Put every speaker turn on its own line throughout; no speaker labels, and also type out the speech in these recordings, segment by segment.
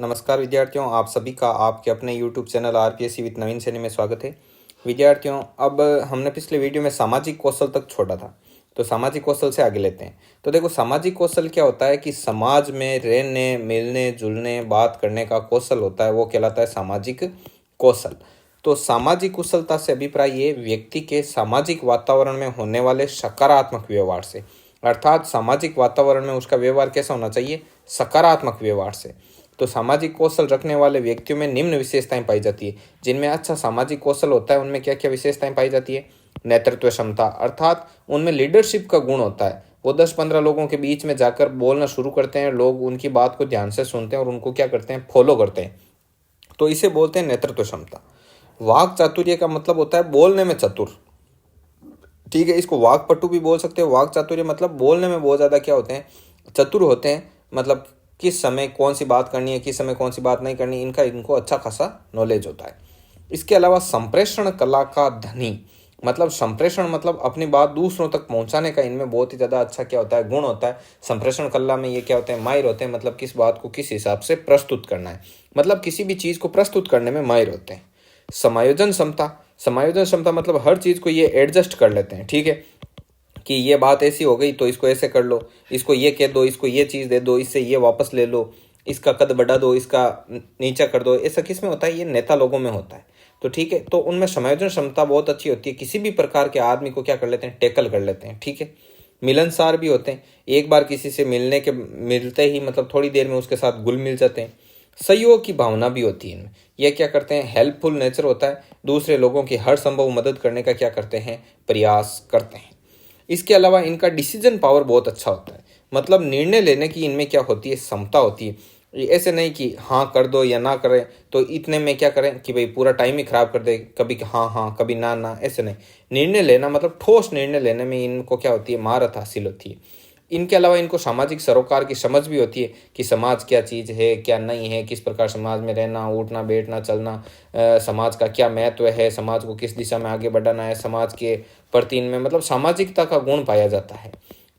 नमस्कार विद्यार्थियों, आप सभी का आपके अपने YouTube चैनल आरपीएससी विद नवीन सैनी में स्वागत है। विद्यार्थियों, अब हमने पिछले वीडियो में सामाजिक कौशल तक छोड़ा था, तो सामाजिक कौशल से आगे लेते हैं। तो देखो, सामाजिक कौशल क्या होता है कि समाज में रहने, मिलने जुलने, बात करने का कौशल होता है, वो कहलाता है सामाजिक कौशल। तो सामाजिक कुशलता से अभिप्राय ये व्यक्ति के सामाजिक वातावरण में होने वाले सकारात्मक व्यवहार से, अर्थात सामाजिक वातावरण में उसका व्यवहार कैसा होना चाहिए, सकारात्मक व्यवहार से। तो सामाजिक कौशल रखने वाले व्यक्तियों में निम्न विशेषताएं पाई जाती है। जिनमें अच्छा सामाजिक कौशल होता है उनमें क्या क्या विशेषताएं पाई जाती है? नेतृत्व क्षमता, अर्थात उनमें लीडरशिप का गुण होता है। वो 10-15 लोगों के बीच में जाकर बोलना शुरू करते हैं, लोग उनकी बात को ध्यान से सुनते हैं और उनको क्या करते हैं, फॉलो करते हैं। तो इसे बोलते हैं नेतृत्व क्षमता। वाक चातुर्य का मतलब होता है बोलने में चतुर, ठीक है। इसको वाकपटु भी बोल सकते हो। वाक चातुर्य मतलब बोलने में बहुत ज़्यादा क्या होते हैं, चतुर होते हैं। मतलब किस समय कौन सी बात करनी है, किस समय कौन सी बात नहीं करनी, इनको अच्छा खासा नॉलेज होता है। इसके अलावा संप्रेषण कला का धनी, मतलब संप्रेषण मतलब अपनी बात दूसरों तक पहुंचाने का इनमें बहुत ही ज़्यादा अच्छा क्या होता है, गुण होता है। संप्रेषण कला में ये क्या होते हैं, माहिर होते हैं। मतलब किस बात को किस हिसाब से प्रस्तुत करना है, मतलब किसी भी चीज़ को प्रस्तुत करने में माहिर होते हैं। समायोजन क्षमता, समायोजन क्षमता मतलब हर चीज़ को ये एडजस्ट कर लेते हैं, ठीक है। कि ये बात ऐसी हो गई तो इसको ऐसे कर लो, इसको ये कह दो, इसको ये चीज़ दे दो, इससे ये वापस ले लो, इसका कद बढ़ा दो, इसका नीचा कर दो। ऐसा किस में होता है, ये नेता लोगों में होता है। तो ठीक है, तो उनमें समायोजन क्षमता बहुत अच्छी होती है। किसी भी प्रकार के आदमी को क्या कर लेते हैं, टैकल कर लेते हैं, ठीक है। मिलनसार भी होते हैं। एक बार किसी से मिलते ही मतलब थोड़ी देर में उसके साथ घुल मिल जाते हैं। सहयोग की भावना भी होती है इनमें। यह क्या करते हैं, हेल्पफुल नेचर होता है। दूसरे लोगों की हर संभव मदद करने का क्या करते हैं, प्रयास करते हैं। इसके अलावा इनका डिसीजन पावर बहुत अच्छा होता है। मतलब निर्णय लेने की इनमें क्या होती है, क्षमता होती है। ये ऐसे नहीं कि हाँ कर दो या ना करें, तो इतने में क्या करें कि भाई पूरा टाइम ही खराब कर दे, कभी हाँ हाँ कभी ना ना, ऐसे नहीं। निर्णय लेना मतलब ठोस निर्णय लेने में इनको क्या होती है, महारत हासिल होती है। इनके अलावा इनको सामाजिक सरोकार की समझ भी होती है कि समाज क्या चीज़ है, क्या नहीं है, किस प्रकार समाज में रहना, उठना बैठना चलना, समाज का क्या महत्व है, समाज को किस दिशा में आगे बढ़ाना है, समाज के प्रति इनमें मतलब सामाजिकता का गुण पाया जाता है।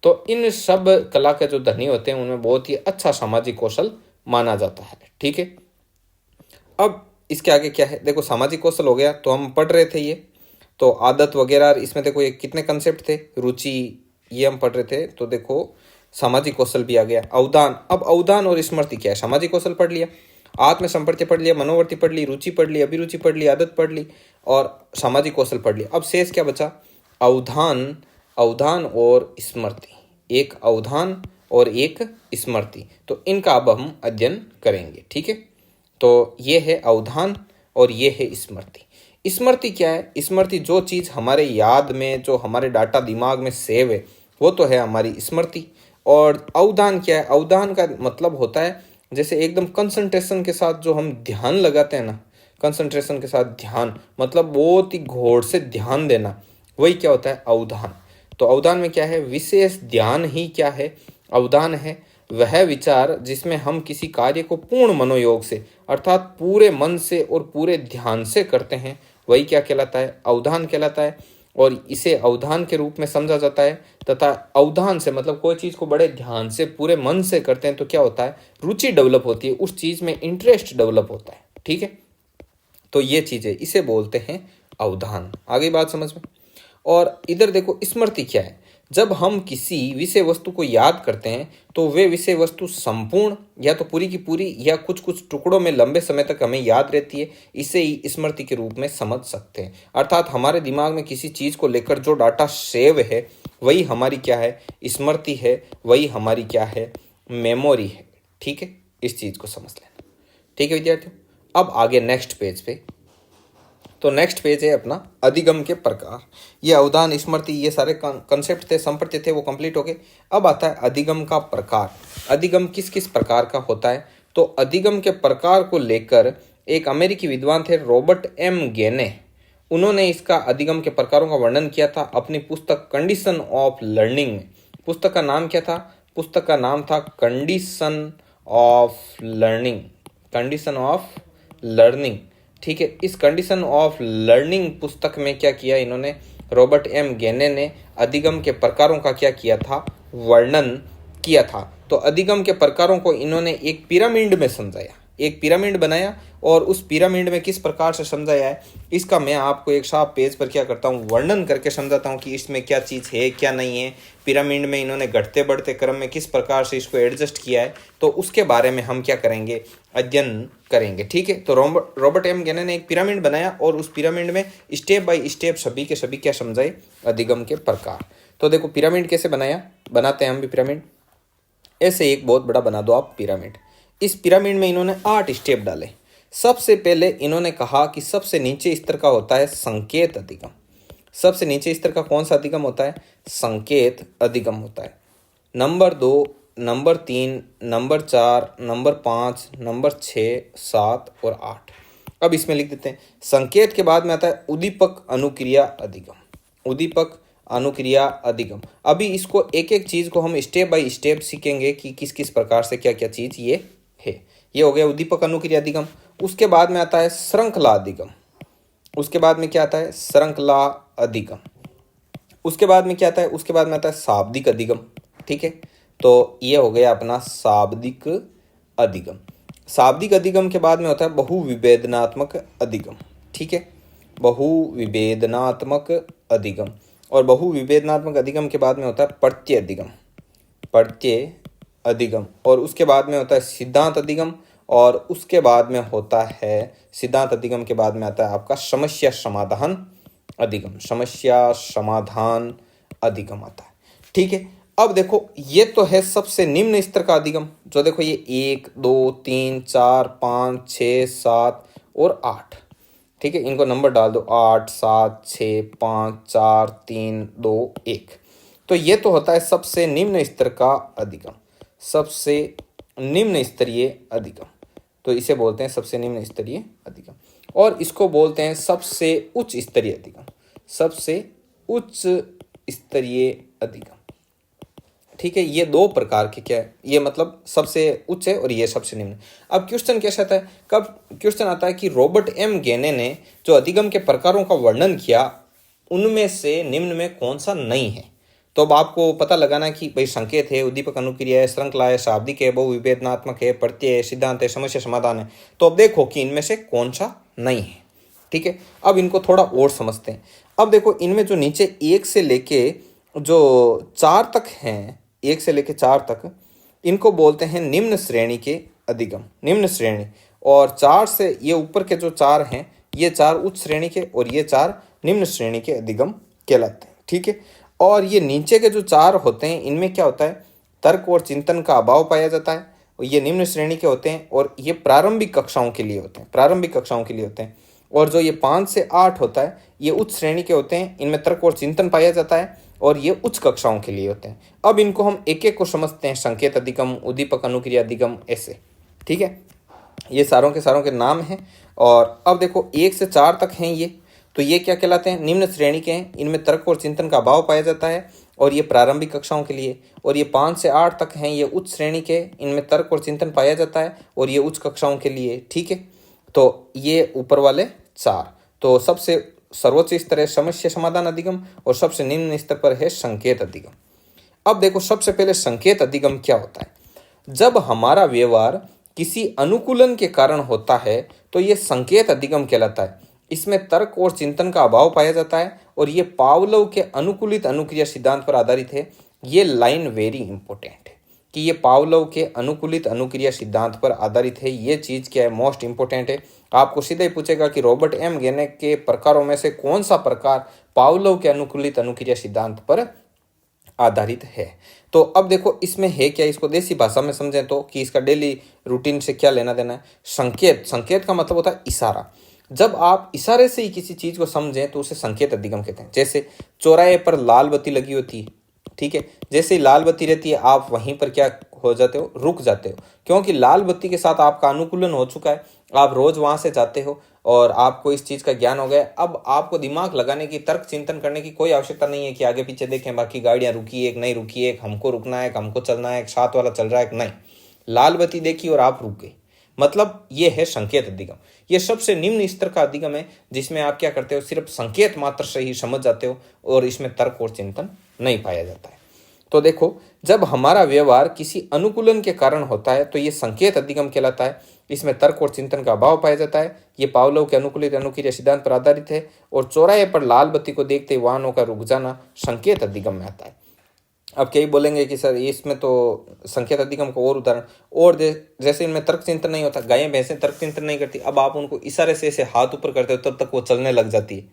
तो इन सब कला के जो धनी होते हैं उनमें बहुत ही अच्छा सामाजिक कौशल माना जाता है, ठीक है। अब इसके आगे क्या है, देखो सामाजिक कौशल हो गया, तो हम पढ़ रहे थे ये, तो आदत वगैरह, इसमें देखो ये कितने कंसेप्ट थे, रुचि ये हम पढ़ रहे थे। तो देखो सामाजिक कौशल भी आ गया। अवधान, अब अवधान और स्मृति क्या है, सामाजिक कौशल पढ़ लिया, आत्म संपर्क पढ़ लिया, मनोवर्ती पढ़ ली, रुचि पढ़ ली, अभिरुचि पढ़ ली, आदत पढ़ ली और सामाजिक कौशल पढ़ लिया। अब शेष क्या बचा, अवधान, अवधान और स्मृति। एक अवधान और एक स्मृति, तो इनका अब हम अध्ययन करेंगे, ठीक है। तो ये है अवधान और ये है स्मृति। स्मृति क्या है, स्मृति जो चीज़ हमारे याद में, जो हमारे डाटा दिमाग में सेव है, वो तो है हमारी स्मृति। और अवधान क्या है, अवधान का मतलब होता है जैसे एकदम कंसंट्रेशन के साथ जो हम ध्यान लगाते हैं ना, कंसंट्रेशन के साथ ध्यान मतलब बहुत ही घोर से ध्यान देना, वही क्या होता है, अवधान। तो अवधान में क्या है, विशेष ध्यान ही क्या है, अवधान है। वह विचार जिसमें हम किसी कार्य को पूर्ण मनोयोग से, अर्थात पूरे मन से और पूरे ध्यान से करते हैं, वही क्या कहलाता है, अवधान कहलाता है। और इसे अवधान के रूप में समझा जाता है। तथा अवधान से मतलब कोई चीज़ को बड़े ध्यान से पूरे मन से करते हैं तो क्या होता है, रुचि डेवलप होती है, उस चीज़ में इंटरेस्ट डेवलप होता है, ठीक है। तो ये चीज़ें इसे बोलते हैं अवधान। आगे बात समझ में। और इधर देखो स्मृति क्या है, जब हम किसी विषय वस्तु को याद करते हैं तो वे विषय वस्तु संपूर्ण या तो पूरी की पूरी या कुछ कुछ टुकड़ों में लंबे समय तक हमें याद रहती है, इसे ही स्मृति के रूप में समझ सकते हैं। अर्थात हमारे दिमाग में किसी चीज़ को लेकर जो डाटा सेव है वही हमारी क्या है, स्मृति है, वही हमारी क्या है, मेमोरी है, ठीक है। इस चीज़ को समझ लेना, ठीक है विद्यार्थियों। अब आगे नेक्स्ट पेज पे, तो नेक्स्ट पेज है अपना अधिगम के प्रकार। ये अवधान, स्मृति, ये सारे कंसेप्ट थे, संप्रत्य थे, वो कंप्लीट हो गए। अब आता है अधिगम का प्रकार। अधिगम किस किस प्रकार का होता है, तो अधिगम के प्रकार को लेकर एक अमेरिकी विद्वान थे रॉबर्ट एम गेने, उन्होंने इसका अधिगम के प्रकारों का वर्णन किया था अपनी पुस्तक कंडीशन ऑफ लर्निंग में। पुस्तक का नाम क्या था, पुस्तक का नाम था condition of learning, condition of learning, ठीक है। इस कंडीशन ऑफ लर्निंग पुस्तक में क्या किया इन्होंने, रॉबर्ट एम गेने ने अधिगम के प्रकारों का क्या किया था, वर्णन किया था। तो अधिगम के प्रकारों को इन्होंने एक पिरामिड में समझाया। एक पिरामिड बनाया और उस पिरामिड में किस प्रकार से समझाया है इसका मैं आपको एक साफ पेज पर क्या करता हूँ, वर्णन करके समझाता हूँ कि इसमें क्या चीज़ है क्या नहीं है। पिरामिड में इन्होंने घटते बढ़ते क्रम में किस प्रकार से इसको एडजस्ट किया है, तो उसके बारे में हम क्या करेंगे, अध्ययन करेंगे। ठीक है, तो रॉबर्ट एम गेने ने एक पिरामिड बनाया और उस पिरामिड में स्टेप बाय स्टेप सभी के सभी क्या समझाए, अधिगम के प्रकार। तो देखो पिरामिड कैसे बनाते हैं हम भी पिरामिड, ऐसे एक बहुत बड़ा बना दो आप पिरामिड। इस पिरामिड में इन्होंने 8 स्टेप डाले। सबसे पहले इन्होंने कहा कि सबसे नीचे स्तर का होता है संकेत अधिगम। सबसे नीचे स्तर का कौन सा अधिगम होता है, संकेत अधिगम होता है। Number 2, number 3, number 4, number 5, number 6, 7 और 8। अब इसमें लिख देते हैं संकेत के बाद में आता है उद्दीपक अनुक्रिया अधिगम। उद्दीपक अनुक्रिया अधिगम। अभी इसको एक एक चीज को हम स्टेप बाय स्टेप सीखेंगे कि किस किस प्रकार से क्या क्या चीज ये है। ये हो गया उद्दीपक अनुक्रिया अधिगम। उसके बाद में आता है श्रृंखला अधिगम। उसके बाद में क्या आता है, श्रृंखला अधिगम। उसके बाद में क्या आता है, उसके बाद में आता है शाब्दिक अधिगम। ठीक है, तो ये हो गया अपना शाब्दिक अधिगम। शाब्दिक अधिगम के बाद में होता है बहुविभेदनात्मक अधिगम। ठीक है, बहुविभेदनात्मक अधिगम। और बहुविभेदनात्मक अधिगम के बाद में होता है प्रत्यय अधिगम। प्रत्यय अधिगम। और उसके बाद में होता है सिद्धांत अधिगम। और उसके बाद में होता है सिद्धांत अधिगम के बाद में आता है आपका समस्या समाधान अधिगम। समस्या समाधान अधिगम आता है। ठीक है, अब देखो ये तो है सबसे निम्न स्तर का अधिगम, जो देखो ये 1, 2, 3, 4, 5, 6, 7 और 8। ठीक है, इनको नंबर डाल दो 8, 7, 6, 5, 4, 3, 2, 1। तो ये तो होता है सबसे निम्न स्तर का अधिगम, सबसे निम्न स्तरीय अधिगम। तो इसे बोलते हैं सबसे निम्न स्तरीय अधिगम। और इसको बोलते हैं सबसे उच्च स्तरीय अधिगम। सबसे उच्च स्तरीय अधिगम। ठीक है, ये 2 प्रकार के क्या है, ये मतलब सबसे उच्च है और ये सबसे निम्न। अब क्वेश्चन कैसा आता है, कब क्वेश्चन आता है कि रॉबर्ट एम गेने ने जो अधिगम के प्रकारों का वर्णन किया उनमें से निम्न में कौन सा नहीं है। तो अब आपको पता लगाना कि भाई संकेत है, उद्दीपक अनुक्रिया है, श्रृंखला है, शाब्दिक है, बहुविभेदनात्मक है, प्रत्यय है, सिद्धांत है, समस्या समाधान है। तो अब देखो कि इनमें से कौन सा नहीं है। ठीक है, अब इनको थोड़ा और समझते हैं। अब देखो इनमें जो नीचे 1 से लेके जो 4 तक हैं, 1 से लेके 4 तक, इनको बोलते हैं निम्न श्रेणी के अधिगम। निम्न श्रेणी। और 4 से ये ऊपर के जो 4 हैं, ये 4 उच्च श्रेणी के और ये 4 निम्न श्रेणी के अधिगम कहलाते हैं। ठीक है, और ये नीचे के जो 4 होते हैं इनमें क्या होता है, तर्क और चिंतन का अभाव पाया जाता है। ये निम्न श्रेणी के होते हैं और ये प्रारंभिक कक्षाओं के लिए होते हैं। प्रारंभिक कक्षाओं के लिए होते हैं। और जो ये 5 से 8 होता है ये उच्च श्रेणी के होते हैं। इनमें तर्क और चिंतन पाया जाता है और ये उच्च कक्षाओं के लिए होते हैं। अब इनको हम एक एक को समझते हैं, संकेत अधिगम, उद्दीपक अनुक्रिया अधिगम, ऐसे। ठीक है, ये सारों के नाम हैं। और अब देखो 1 से 4 तक हैं ये, तो ये क्या कहलाते हैं, निम्न श्रेणी के हैं। इनमें तर्क और चिंतन का अभाव पाया जाता है और ये प्रारंभिक कक्षाओं के लिए। और ये 5 से 8 तक हैं, ये उच्च श्रेणी के, इनमें तर्क और चिंतन पाया जाता है और ये उच्च कक्षाओं के लिए। ठीक है, तो ये ऊपर वाले 4। तो सबसे सर्वोच्च स्तर है समस्या समाधान अधिगम और सबसे निम्न स्तर पर है संकेत अधिगम। अब देखो सबसे पहले संकेत अधिगम क्या होता है। जब हमारा व्यवहार किसी अनुकूलन के कारण होता है तो ये संकेत अधिगम कहलाता है। इसमें तर्क और चिंतन का अभाव पाया जाता है और ये पावलोव के अनुकूलित अनुक्रिया सिद्धांत पर आधारित है। ये लाइन वेरी इंपॉर्टेंट है कि ये पावलोव के अनुकूलित अनुक्रिया सिद्धांत पर आधारित है। ये चीज़ क्या है, मोस्ट इंपॉर्टेंट है। आपको सीधे ही पूछेगा कि रॉबर्ट एम गेने के प्रकारों में से कौन सा प्रकार पावलोव के अनुकूलित अनुक्रिया सिद्धांत पर आधारित है। तो अब देखो इसमें है क्या, इसको देसी भाषा में समझें तो कि इसका डेली रूटीन से क्या लेना देना है। संकेत, संकेत का मतलब होता है इशारा। जब आप इशारे से ही किसी चीज को समझें तो उसे संकेत अधिगम कहते हैं। जैसे चौराहे पर लाल बत्ती लगी होती है, ठीक है, जैसे ही लाल बत्ती रहती है आप वहीं पर क्या हो जाते हो, रुक जाते हो, क्योंकि लाल बत्ती के साथ आपका अनुकूलन हो चुका है। आप रोज वहां से जाते हो और आपको इस चीज का ज्ञान हो गया। अब आपको दिमाग लगाने की, तर्क चिंतन करने की कोई आवश्यकता नहीं है कि आगे पीछे देखें बाकी गाड़ियां रुकी है एक नहीं रुकी है, एक हमको रुकना है, एक हमको चलना है, एक साथ वाला चल रहा है, एक नहीं। लाल बत्ती देखी और आप रुक गए, मतलब ये है संकेत अधिगम। ये सबसे निम्न स्तर का अधिगम है जिसमें आप क्या करते हो, सिर्फ संकेत मात्र से ही समझ जाते हो और इसमें तर्क और चिंतन नहीं पाया जाता है। तो देखो, जब हमारा व्यवहार किसी अनुकूलन के कारण होता है तो ये संकेत अधिगम कहलाता है। इसमें तर्क और चिंतन का अभाव पाया जाता है। ये पावलोव के अनुकूलित अनुक्रिया सिद्धांत पर आधारित है। और चौराहे पर लाल बत्ती को देखते ही वाहनों का रुक जाना संकेत अधिगम में आता है। अब कई बोलेंगे कि सर इसमें तो संकेत अधिगम का और उदाहरण, और जैसे इनमें तर्क चिंतन नहीं होता, गायें भैंसें तर्क चिंतन नहीं करती, अब आप उनको इशारे से ऐसे हाथ ऊपर करते हो तब तक वो चलने लग जाती है।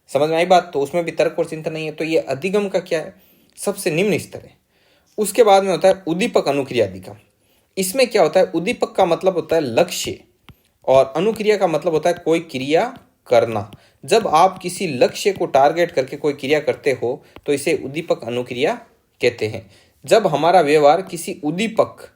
समझ में आई बात? तो उसमें भी तर्क और चिंतन नहीं है। तो ये अधिगम का क्या है, सबसे निम्न स्तर है। उसके बाद में होता है उद्दीपक अनुक्रिया अधिगम। इसमें क्या होता है, उद्दीपक का मतलब होता है लक्ष्य और अनुक्रिया का मतलब होता है कोई क्रिया करना। जब आप किसी लक्ष्य को टारगेट करके कोई क्रिया करते हो तो इसे उद्दीपक अनुक्रिया कहते हैं। जब हमारा व्यवहार किसी उद्दीपक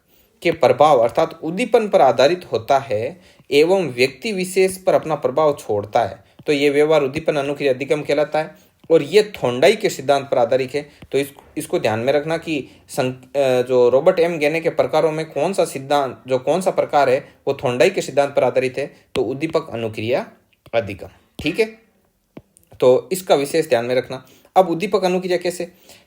के प्रभाव अर्थात उद्दीपन पर आधारित होता है एवं व्यक्ति विशेष पर अपना प्रभाव छोड़ता है तो ये व्यवहार उद्दीपन अनुक्रिया अधिगम कहलाता है। और ये थोंडाई के सिद्धांत पर आधारित है। तो इसको ध्यान में रखना कि जो रॉबर्ट एम गेने के प्रकारों में कौन सा सिद्धांत, जो कौन सा प्रकार है वो थोंडाई के सिद्धांत पर आधारित है, तो उद्दीपक अनुक्रिया अधिगम। ठीक है, तो इसका विशेष ध्यान में रखना। अब उद्दीपक अनुक्रिया कैसे,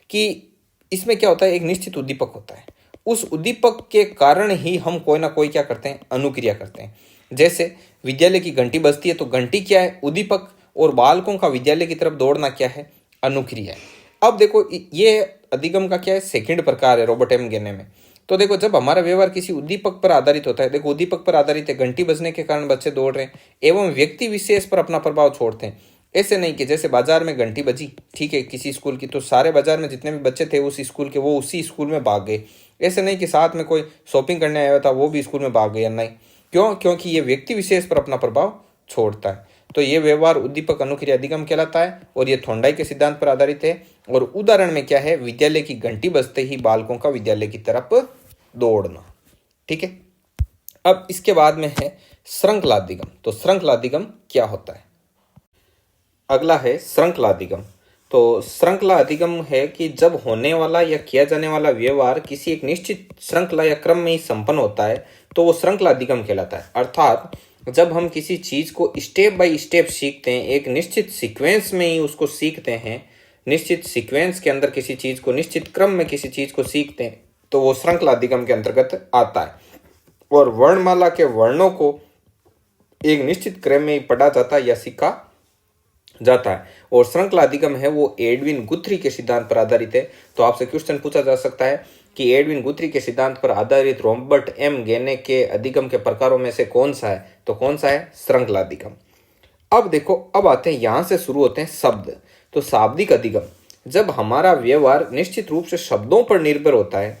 कि इसमें क्या होता है, एक निश्चित उद्दीपक होता है, उस उद्दीपक के कारण ही हम कोई ना कोई क्या करते हैं, अनुक्रिया करते हैं। जैसे विद्यालय की घंटी बजती है तो घंटी क्या है, उद्दीपक, और बालकों का विद्यालय की तरफ दौड़ना क्या है, अनुक्रिया है। अब देखो ये अधिगम का क्या है, सेकंड प्रकार है रॉबर्ट एम गेने में। तो देखो, जब हमारा व्यवहार किसी उद्दीपक पर आधारित होता है, देखो उद्दीपक पर आधारित है, घंटी बजने के कारण बच्चे दौड़ रहे हैं एवं व्यक्ति विशेष पर अपना प्रभाव छोड़ते हैं। ऐसे नहीं कि जैसे बाजार में घंटी बजी, ठीक है, किसी स्कूल की, तो सारे बाजार में जितने भी बच्चे थे उस स्कूल के वो उसी स्कूल में भाग गए। ऐसे नहीं कि साथ में कोई शॉपिंग करने आया था वो भी स्कूल में भाग गया, नहीं। क्यों? क्योंकि ये व्यक्ति विशेष पर अपना प्रभाव छोड़ता है। तो ये व्यवहार उद्दीपक अनुक्रिया अधिगम कहलाता है और ये थोंडाई के सिद्धांत पर आधारित है। और उदाहरण में क्या है, विद्यालय की घंटी बजते ही बालकों का विद्यालय की तरफ दौड़ना। ठीक है, अब इसके बाद में है श्रृंखला अधिगम। तो श्रृंखला अधिगम क्या होता है, अगला है श्रृंखला अधिगम। तो श्रृंखला अधिगम है कि जब होने वाला या किया जाने वाला व्यवहार किसी एक निश्चित श्रृंखला या क्रम में ही संपन्न होता है तो वो श्रृंखला अधिगम कहलाता है। अर्थात जब हम किसी चीज को स्टेप बाय स्टेप सीखते हैं, एक निश्चित सीक्वेंस में ही उसको सीखते हैं, निश्चित सीक्वेंस के अंदर किसी चीज को, निश्चित क्रम में किसी चीज को सीखते हैं, तो वो श्रृंखला अधिगम के अंतर्गत आता है। और वर्णमाला के वर्णों को एक निश्चित क्रम में ही पढ़ा जाता है या सीखा जाता है। और श्रृंखला अधिगम है वो एडविन गुथ्री के सिद्धांत पर आधारित है। तो आपसे क्वेश्चन पूछा जा सकता है कि एडविन गुथ्री के सिद्धांत पर आधारित रॉबर्ट एम गेने के अधिगम के प्रकारों में से कौन सा है, तो कौन सा है, श्रृंखला अधिगम। अब देखो, अब आते हैं, यहां से शुरू होते हैं शब्द। तो शाब्दिक अधिगम, जब हमारा व्यवहार निश्चित रूप से शब्दों पर निर्भर होता है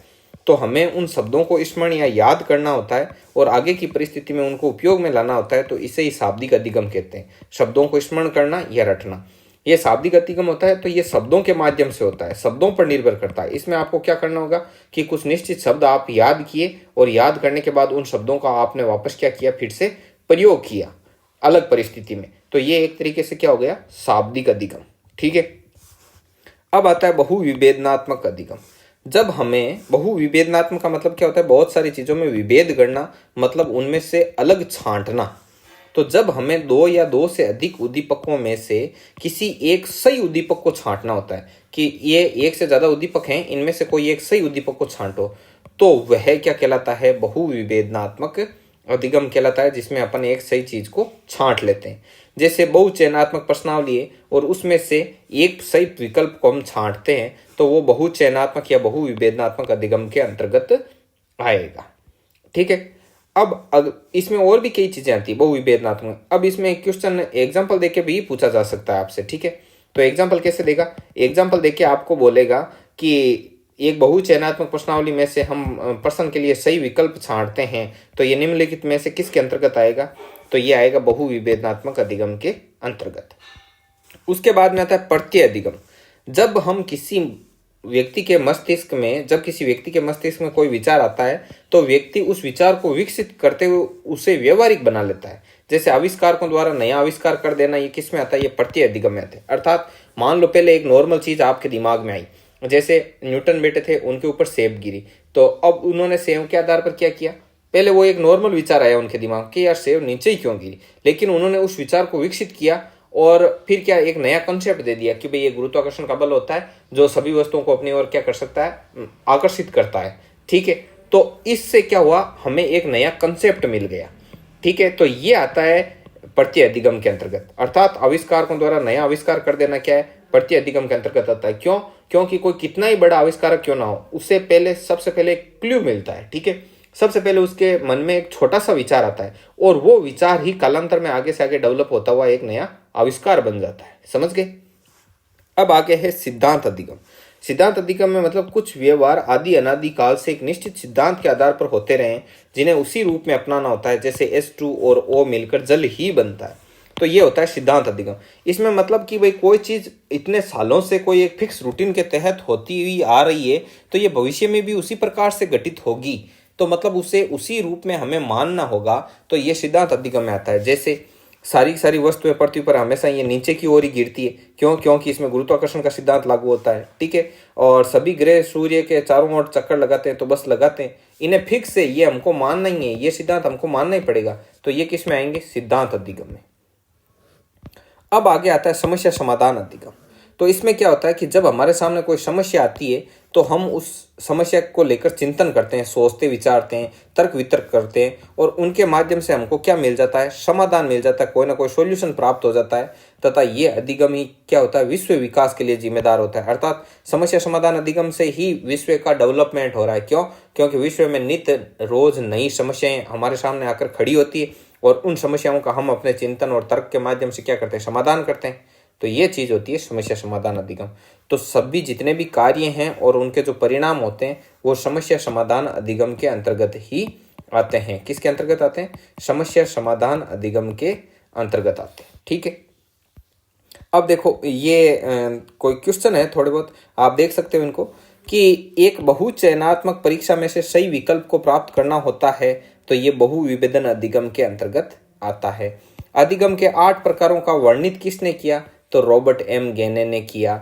तो हमें उन शब्दों को स्मरण या याद करना होता है और आगे की परिस्थिति में उनको उपयोग में लाना होता है, तो इसे ही शाब्दिक अधिगम कहते हैं। शब्दों को स्मरण करना या रटना, ये शाब्दिक अधिगम होता है। तो ये शब्दों के माध्यम से होता है, शब्दों पर निर्भर करता है। इसमें आपको क्या करना होगा कि कुछ निश्चित शब्द आप याद किए और याद करने के बाद उन शब्दों का आपने वापस क्या किया, फिर से प्रयोग किया अलग परिस्थिति में। तो ये एक तरीके से क्या हो गया, शाब्दिक अधिगम। ठीक है, अब आता है बहुविभेदनात्मक अधिगम। जब हमें बहुविभेदनात्मक का मतलब क्या होता है, बहुत सारी चीजों में विभेद करना, मतलब उनमें से अलग छांटना। तो जब हमें दो या दो से अधिक उद्दीपकों में से किसी एक सही उद्दीपक को छांटना होता है कि ये एक से ज्यादा उद्दीपक हैं, इनमें से कोई एक सही उद्दीपक को छांटो, तो वह क्या कहलाता है, बहुविभेदनात्मक अधिगम कहलाता है, जिसमें अपन एक सही चीज को छांट लेते हैं। जैसे बहुचयनात्मक प्रश्नावली है और उसमें से एक सही विकल्प को हम छांटते हैं तो वो बहुचयनात्मक या बहुविभेदनात्मक अधिगम के अंतर्गत आएगा। ठीक है, अब इसमें और भी कई चीजें आती है बहुविभेदनात्मक। अब इसमें क्वेश्चन एग्जांपल देके भी पूछा जा सकता है आपसे। ठीक है, तो एग्जांपल कैसे देगा, एग्जांपल देके आपको बोलेगा कि एक बहुचयनात्मक प्रश्नावली में से हम प्रश्न के लिए सही विकल्प छांटते हैं, तो ये निम्नलिखित में से किसके अंतर्गत आएगा, तो ये आएगा बहुविभेदनात्मक अधिगम के अंतर्गत। उसके बाद में आता है प्रत्यय अधिगम। जब हम किसी व्यक्ति के मस्तिष्क में, जब किसी व्यक्ति के मस्तिष्क में कोई विचार आता है तो व्यक्ति उस विचार को विकसित करते हुए उसे व्यवहारिक बना लेता है। जैसे आविष्कारकों द्वारा नया आविष्कार कर देना, ये किस में आता है, ये प्रत्यय अधिगम में आता है। अर्थात मान लो पहले एक नॉर्मल चीज आपके दिमाग में आई, जैसे न्यूटन बैठे थे, उनके ऊपर सेब गिरी, तो अब उन्होंने सेब के आधार पर क्या किया, पहले वो एक नॉर्मल विचार आया उनके दिमाग कि यार सेब नीचे ही क्यों गिरी, लेकिन उन्होंने उस विचार को विकसित किया और फिर क्या एक नया कंसेप्ट दे दिया कि भाई ये गुरुत्वाकर्षण का बल होता है जो सभी वस्तुओं को अपनी ओर क्या कर सकता है, आकर्षित करता है। ठीक है, तो इससे क्या हुआ, हमें एक नया कंसेप्ट मिल गया। ठीक है, तो ये आता है प्रत्यय अधिगम के अंतर्गत, अर्थात आविष्कारकों द्वारा नया आविष्कार कर देना क्या है, प्रत्यय अधिगम के अंतर्गत आता है। क्यों? क्योंकि कोई कितना ही बड़ा आविष्कारक क्यों ना हो, उससे पहले सबसे पहले एक क्लू मिलता है। ठीक है, सबसे पहले उसके मन में एक छोटा सा विचार आता है और वो विचार ही कालांतर में आगे से आगे डेवलप होता हुआ एक नया आविष्कार बन जाता है। समझ गए? अब आगे है सिद्धांत अधिगम। सिद्धांत अधिगम में मतलब कुछ व्यवहार आदि अनादि काल से एक निश्चित सिद्धांत के आधार पर होते रहे, जिन्हें उसी रूप में अपनाना होता है, जैसे H2 और O मिलकर जल ही बनता है। तो ये होता है सिद्धांत अधिगम। इसमें मतलब कि भाई कोई चीज इतने सालों से कोई एक फिक्स रूटीन के तहत होती हुई आ रही है, तो ये भविष्य में भी उसी प्रकार से घटित होगी, तो मतलब उसे उसी रूप में हमें मानना होगा। तो ये सिद्धांत अधिगम में आता है। जैसे सारी सारी वस्तुएं पृथ्वी पर हमेशा ये नीचे की ओर ही गिरती है। क्यों? क्योंकि इसमें गुरुत्वाकर्षण का सिद्धांत लागू होता है। ठीक है, और सभी ग्रह सूर्य के चारों ओर चक्कर लगाते हैं, तो बस लगाते हैं, इन्हें फिक्स है, ये हमको मानना ही है, ये सिद्धांत हमको मानना ही पड़ेगा। तो ये किस में आएंगे? सिद्धांत अधिगम में। अब आगे आता है समस्या समाधान अधिगम। तो इसमें क्या होता है कि जब हमारे सामने कोई समस्या आती है तो हम उस समस्या को लेकर चिंतन करते हैं, सोचते विचारते हैं, तर्क वितर्क करते हैं, और उनके माध्यम से हमको क्या मिल जाता है? समाधान मिल जाता है, कोई ना कोई सॉल्यूशन प्राप्त हो जाता है। तथा ये अधिगम ही क्या होता है? विश्व विकास के लिए जिम्मेदार होता है। अर्थात समस्या समाधान अधिगम से ही विश्व का डेवलपमेंट हो रहा है। क्यों? क्योंकि विश्व में नित्य रोज नई समस्याएं हमारे सामने आकर खड़ी होती है, और उन समस्याओं का हम अपने चिंतन और तर्क के माध्यम से क्या करते हैं? समाधान करते हैं। तो ये चीज होती है समस्या समाधान अधिगम। तो सभी जितने भी कार्य हैं और उनके जो परिणाम होते हैं वो समस्या समाधान अधिगम के अंतर्गत ही आते हैं। किसके अंतर्गत आते हैं? समस्या समाधान अधिगम के अंतर्गत आते हैं। ठीक है, अब देखो ये कोई क्वेश्चन है, थोड़े बहुत आप देख सकते हो इनको, कि एक बहुचयनात्मक परीक्षा में से सही विकल्प को प्राप्त करना होता है, तो ये बहुविभेदन अधिगम के अंतर्गत आता है। अधिगम के 8 प्रकारों का वर्णित किसने किया? तो रॉबर्ट एम गेने ने किया।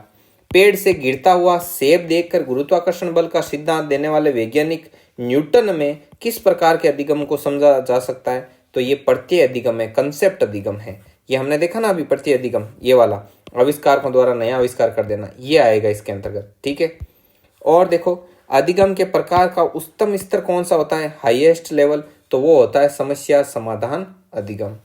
पेड़ से गिरता हुआ सेब देखकर गुरुत्वाकर्षण बल का सिद्धांत देने वाले वैज्ञानिक न्यूटन में किस प्रकार के अधिगम को समझा जा सकता है? तो ये प्रत्यय अधिगम है, कंसेप्ट अधिगम है। ये हमने देखा ना अभी, प्रत्यय अधिगम ये वाला, आविष्कारकों द्वारा नया आविष्कार कर देना, ये आएगा इसके अंतर्गत। ठीक है, और देखो अधिगम के प्रकार का उच्चतम स्तर कौन सा होता है? हाईएस्ट लेवल, तो वो होता है समस्या समाधान अधिगम।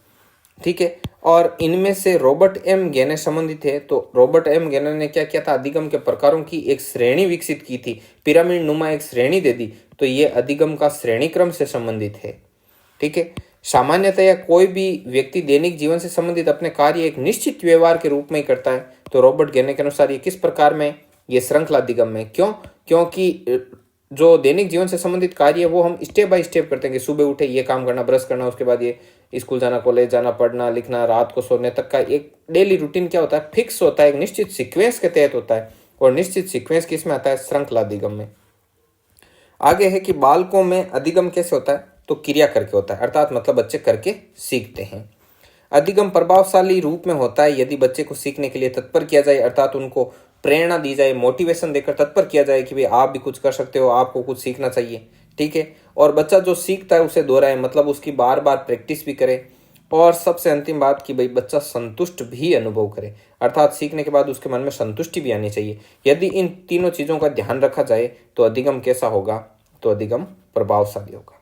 ठीक है, और इनमें से रॉबर्ट एम गेने संबंधित है। तो रॉबर्ट एम गेने ने क्या किया था? अधिगम के प्रकारों की एक श्रेणी विकसित की थी, पिरामिड नुमा एक श्रेणी दे दी। तो ये अधिगम का श्रेणी क्रम से संबंधित है। ठीक है, सामान्यतया कोई भी व्यक्ति दैनिक जीवन से संबंधित अपने कार्य एक निश्चित व्यवहार के रूप में ही करता है। तो रॉबर्ट गेने के अनुसार ये किस प्रकार में? ये श्रृंखला अधिगम में। क्यों? क्योंकि जो दैनिक जीवन से संबंधित कार्य है वो हम स्टेप बाय स्टेप करते हैं कि सुबह उठे ये काम करना, ब्रश करना, उसके बाद ये स्कूल जाना, कॉलेज जाना, पढ़ना लिखना, रात को सोने तक का एक डेली रूटीन क्या होता है? फिक्स होता है, एक निश्चित सीक्वेंस के तहत होता है। और निश्चित सीक्वेंस किस में आता है? श्रृंखला अधिगम में। आगे है कि बालकों में अधिगम कैसे होता है? तो क्रिया करके होता है, अर्थात मतलब बच्चे करके सीखते हैं। अधिगम प्रभावशाली रूप में होता है यदि बच्चे को सीखने के लिए तत्पर किया जाए, अर्थात उनको प्रेरणा दी जाए, मोटिवेशन देकर तत्पर किया जाए कि भाई आप भी कुछ कर सकते हो, आपको कुछ सीखना चाहिए। ठीक है, और बच्चा जो सीखता है उसे दोहराए, मतलब उसकी बार बार प्रैक्टिस भी करे। और सबसे अंतिम बात कि भाई बच्चा संतुष्ट भी अनुभव करे, अर्थात सीखने के बाद उसके मन में संतुष्टि भी आनी चाहिए। यदि इन तीनों चीज़ों का ध्यान रखा जाए तो अधिगम कैसा होगा? तो अधिगम प्रभावशाली होगा।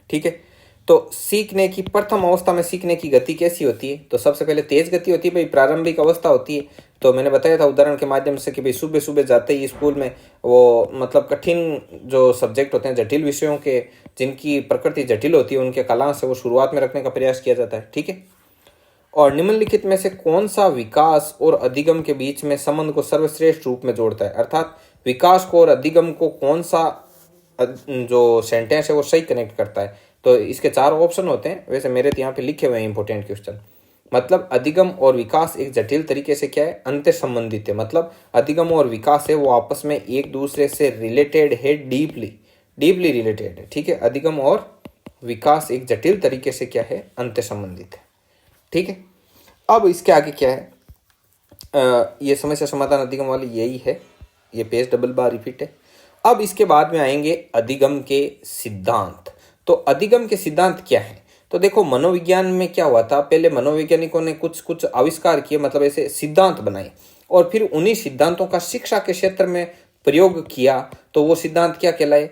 ठीक है, तो सीखने की प्रथम अवस्था में सीखने की गति कैसी होती है? तो सबसे पहले तेज गति होती है, भाई प्रारंभिक अवस्था होती है। तो मैंने बताया था उदाहरण के माध्यम से कि भाई सुबह सुबह जाते ही स्कूल में वो मतलब कठिन जो सब्जेक्ट होते हैं, जटिल विषयों के जिनकी प्रकृति जटिल होती है, उनके कला से वो शुरुआत में रखने का प्रयास किया जाता है। ठीक है, और निम्नलिखित में से कौन सा विकास और अधिगम के बीच में संबंध को सर्वश्रेष्ठ रूप में जोड़ता है? अर्थात विकास को और अधिगम को कौन सा जो सेंटेंस है वो सही कनेक्ट करता है? तो इसके 4 ऑप्शन होते हैं, वैसे मेरे यहाँ पे लिखे हुए हैं इंपॉर्टेंट क्वेश्चन। मतलब अधिगम और विकास एक जटिल तरीके से क्या है? अंतर संबंधित है। मतलब अधिगम और विकास है वो आपस में एक दूसरे से रिलेटेड है, डीपली रिलेटेड है। ठीक है, अधिगम और विकास एक जटिल तरीके से क्या है? अंतर संबंधित है। ठीक है, अब इसके आगे क्या है? ये समस्या समाधान अधिगम वाली यही है, ये पेज डबल बार रिपीट है। अब इसके बाद में आएंगे अधिगम के सिद्धांत। तो अधिगम के सिद्धांत क्या है? तो तो देखो मनोविज्ञान में क्या हुआ था, पहले मनोवैज्ञानिकों ने कुछ कुछ आविष्कार किए, मतलब ऐसे सिद्धांत बनाए, और फिर उन्हीं सिद्धांतों का शिक्षा के क्षेत्र में प्रयोग किया। तो वो सिद्धांत क्या कहलाए,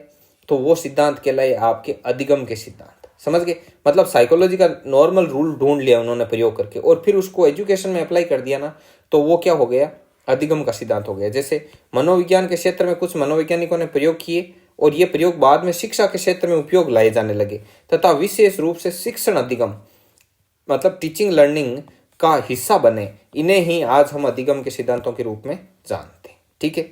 तो वो सिद्धांत कहलाए आपके अधिगम के सिद्धांत। समझ गए, मतलब साइकोलॉजी का नॉर्मल रूल ढूंढ लिया उन्होंने प्रयोग करके, और फिर उसको एजुकेशन में अप्लाई कर दिया ना, तो वो क्या हो गया, अधिगम का सिद्धांत हो गया। जैसे मनोविज्ञान के क्षेत्र में कुछ मनोवैज्ञानिकों ने प्रयोग किए, और ये प्रयोग बाद में शिक्षा के क्षेत्र में उपयोग लाए जाने लगे, तथा विशेष रूप से शिक्षण अधिगम मतलब टीचिंग लर्निंग का हिस्सा बने। इन्हें ही आज हम अधिगम के सिद्धांतों के रूप में जानते हैं। ठीक है,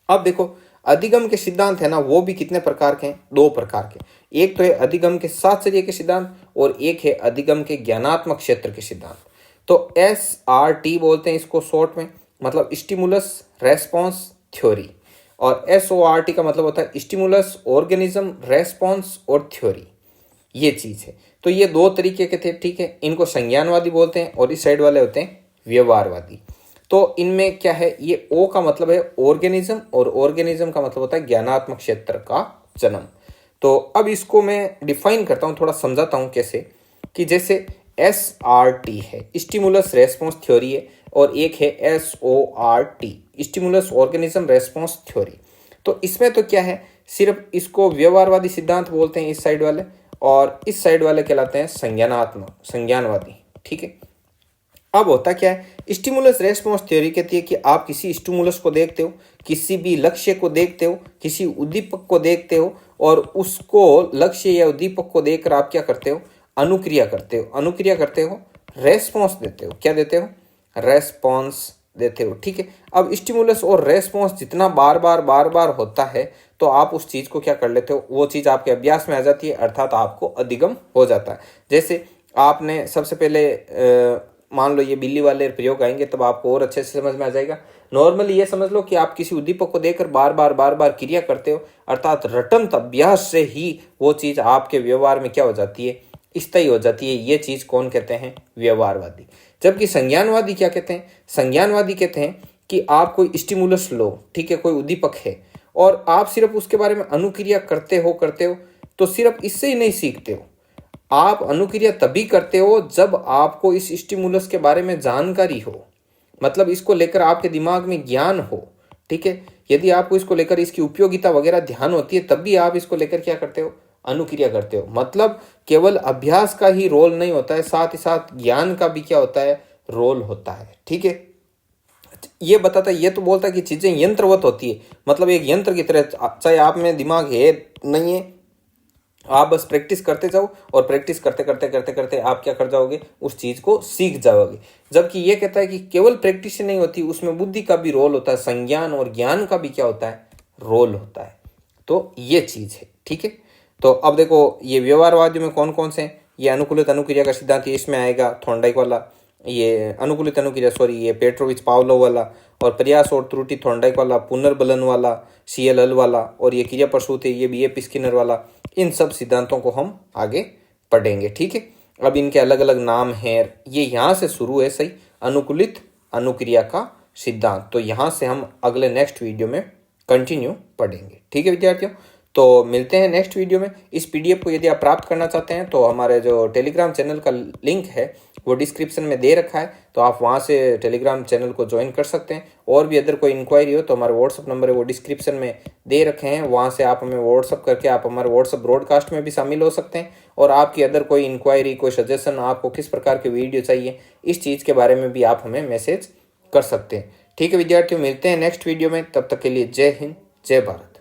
अब देखो अधिगम के सिद्धांत है ना, वो भी कितने प्रकार के हैं, 2 प्रकार के। एक तो है अधिगम के साहचर्य के सिद्धांत, और एक है अधिगम के ज्ञानात्मक क्षेत्र के सिद्धांत। तो SRT बोलते हैं इसको शॉर्ट में, मतलब स्टिमुलस रेस्पॉन्स थ्योरी, और SORT का मतलब होता है स्टिमुलस ऑर्गेनिज्म रेस्पॉन्स और थ्योरी। ये चीज है। तो ये 2 तरीके के थे। ठीक है, इनको संज्ञानवादी बोलते हैं, और इस साइड वाले होते हैं व्यवहारवादी। तो इनमें क्या है, ये O का मतलब है ऑर्गेनिज्म, और ऑर्गेनिज्म का मतलब होता है ज्ञानात्मक क्षेत्र का जन्म। तो अब इसको मैं डिफाइन करता हूँ, थोड़ा समझाता हूँ कैसे, कि जैसे SRT है स्टिमुलस रेस्पॉन्स थ्योरी है, और एक है SORT stimulus organism response theory. तो इसमें तो क्या है, सिर्फ इसको व्यवहारवादी सिद्धांत बोलते हैं इस साइड वाले, और इस साइड वाले कहलाते हैं संज्ञानवादी। ठीक है, अब होता क्या है, स्टिमुलस रेस्पॉन्स थ्योरी कहती है कि आप किसी स्टिमुलस को देखते हो, किसी भी लक्ष्य को देखते हो, किसी उद्दीपक को देखते हो, और उसको लक्ष्य या उद्दीपक को देखकर आप क्या करते हो, अनुक्रिया करते हो, रेस्पॉन्स देते हो। क्या देते हो, रेस्पॉन्स देते हो। ठीक है, अब स्टिमुलस और रेस्पॉन्स जितना बार बार होता है, तो आप उस चीज को क्या कर लेते हो, वो चीज आपके अभ्यास में आ जाती है, अर्थात आपको अधिगम हो जाता है। जैसे आपने सबसे पहले मान लो ये बिल्ली वाले प्रयोग आएंगे, तब आपको और अच्छे से समझ में आ जाएगा। नॉर्मली ये समझ लो कि आप किसी उद्दीपक को देखकर बार बार क्रिया करते हो, अर्थात रटंत अभ्यास से ही वो चीज आपके व्यवहार में क्या हो जाती है, स्थायी हो जाती है। ये चीज कौन कहते हैं, व्यवहारवादी। जबकि संज्ञानवादी क्या कहते हैं, संज्ञानवादी कहते हैं कि आप कोई स्टिमुलस लो, ठीक है, कोई उद्दीपक है, और आप सिर्फ उसके बारे में अनुक्रिया करते हो, तो सिर्फ इससे ही नहीं सीखते हो, आप अनुक्रिया तभी करते हो जब आपको इस स्टिमुलस के बारे में जानकारी हो, मतलब इसको लेकर आपके दिमाग में ज्ञान हो। ठीक है, यदि आपको इसको लेकर इसकी उपयोगिता वगैरह ध्यान होती है, तब भी आप इसको लेकर क्या करते हो, अनुक्रिया करते हो। मतलब केवल अभ्यास का ही रोल नहीं होता है, साथ ही साथ ज्ञान का भी क्या होता है, रोल होता है। ठीक है, ये बताता है, ये तो बोलता है कि चीजें यंत्रवत होती है, मतलब एक यंत्र की तरह, चाहे आप में दिमाग है नहीं है, आप बस प्रैक्टिस करते जाओ, और प्रैक्टिस करते आप क्या कर जाओगे, उस चीज को सीख जाओगे। जबकि ये कहता है कि केवल प्रैक्टिस नहीं होती, उसमें बुद्धि का भी रोल होता है, संज्ञान और ज्ञान का भी क्या होता है, रोल होता है। तो ये चीज है। ठीक है, तो अब देखो ये व्यवहारवादियों में कौन कौन से हैं, ये अनुकूलित अनुक्रिया का सिद्धांत ये इसमें आएगा, थॉर्नडाइक वाला, ये अनुकूलित अनुक्रिया ये पेट्रोविच पावलोव वाला, और प्रयास और त्रुटि थॉर्नडाइक वाला, पुनर्बलन वाला CLL वाला, और ये क्रिया प्रसूति ये BF स्किनर वाला। इन सब सिद्धांतों को हम आगे पढ़ेंगे। ठीक है, अब इनके अलग अलग नाम हैं, ये यहाँ से शुरू है, सही, अनुकूलित अनुक्रिया का सिद्धांत। तो यहाँ से हम अगले नेक्स्ट वीडियो में कंटिन्यू पढ़ेंगे। ठीक है विद्यार्थियों, तो मिलते हैं नेक्स्ट वीडियो में। इस PDF को यदि आप प्राप्त करना चाहते हैं, तो हमारे जो टेलीग्राम चैनल का लिंक है वो डिस्क्रिप्शन में दे रखा है, तो आप वहाँ से टेलीग्राम चैनल को ज्वाइन कर सकते हैं। और भी अदर कोई इंक्वायरी हो तो हमारा व्हाट्सअप नंबर है वो डिस्क्रिप्शन में दे रखे हैं, वहाँ से आप हमें व्हाट्सअप करके आप हमारे व्हाट्सअप ब्रॉडकास्ट में भी शामिल हो सकते हैं। और आपकी अदर कोई इंक्वायरी, कोई सजेशन, आपको किस प्रकार की वीडियो चाहिए, इस चीज़ के बारे में भी आप हमें मैसेज कर सकते हैं। ठीक है विद्यार्थियों, मिलते हैं नेक्स्ट वीडियो में, तब तक के लिए जय हिंद, जय भारत।